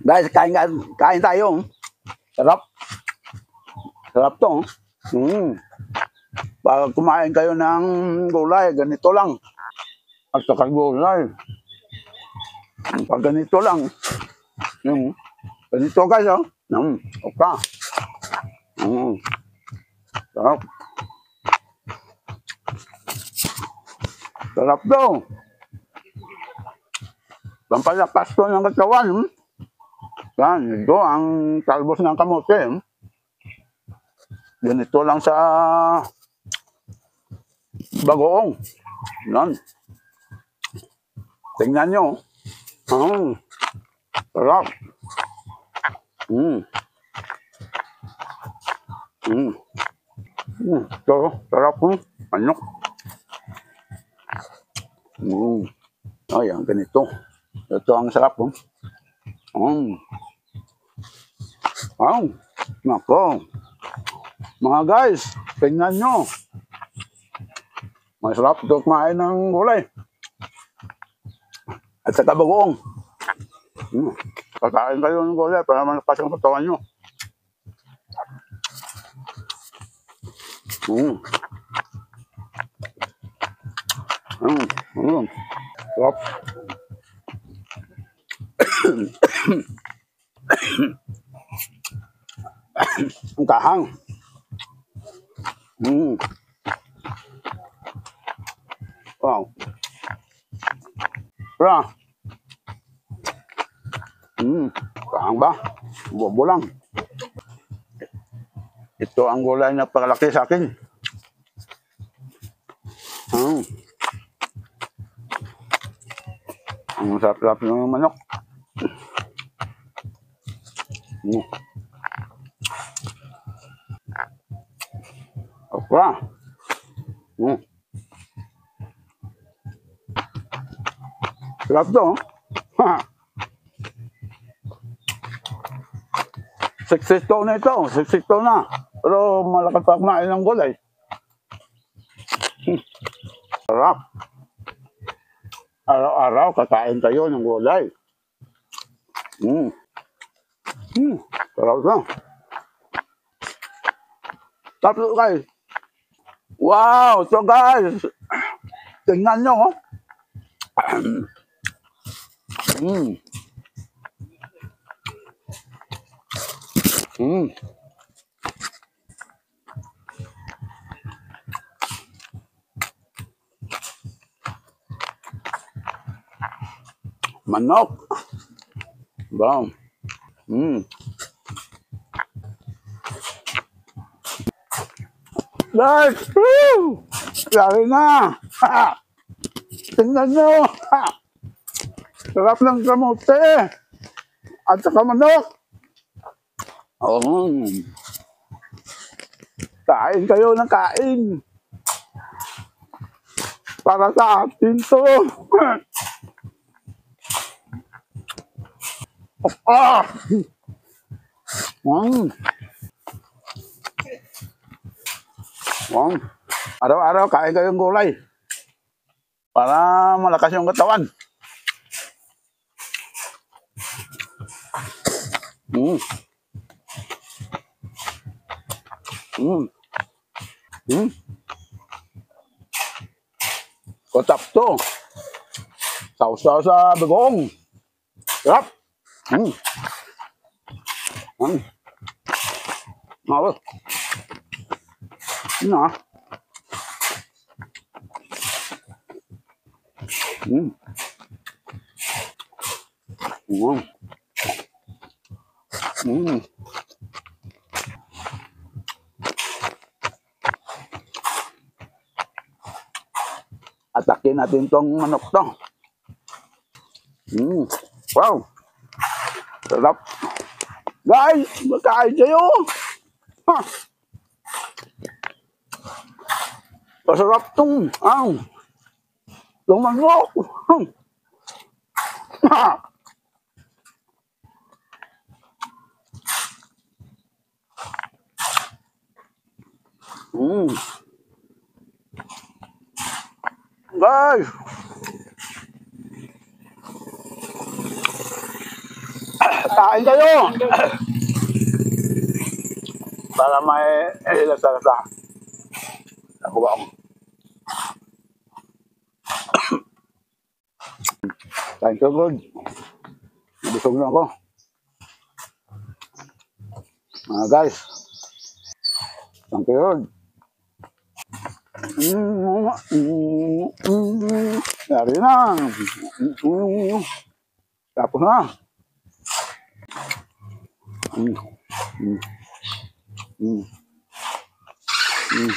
Guys, kain tayo. Sarap. Sarap to. Pag kumain kayo ng gulay, ganito lang. At saka gulay. Pag ganito lang. Ganito guys, oh. Okay. Sarap. Sarap to. Pampalakas to ng katawan. Yan, ito ang talbos ng kamote. Ganito lang sa bagoong. Yan. Tingnan nyo. Sarap. Ito, sarap po. Manok. Ayan, ganito. Ito ang sarap po. Nako. Mga guys, tingnan nyo. Masarap ito kumain ng gulay. At saka bagoong. Kakain kayo ng gulay para malakas ang katawan nyo. Sarap. Ang kahang. Wow. Bra. Kahang ba? Bobo lang. Ito ang gulay na pakalaki sa akin. Ang sarap-sarap ng manok. Okra. Sarap to. Siksito na ito. Siksito na. Pero malakas pa kumain ng gulay. Sarap. Araw-araw kakain kayo ng gulay. Sarap to. Tapos guys. Wow! So guys. Tingnan nyo. Manok. Wow. Guys! Woo! Lari na! Tingnan nyo! Sarap ng kamote! At saka manok! Kain kayo ng kain! Para sa atin to! Araw-araw kain kayong gulay para malakas yung katawan. Kotap to. Sausaw sa bagoong. Sarap. Ngawal. Nah. Atakin natin tong manok to. Wow. Sarap. Guys, magkain kayo. Masarap tong manok. Guys. Kain kayo! Para may ilasa-lasa. Ako ba? Thank you, good. Busog na ako. Mga guys. Thank you, good. Yari na. Tapos na. Mm. Mm. Mm.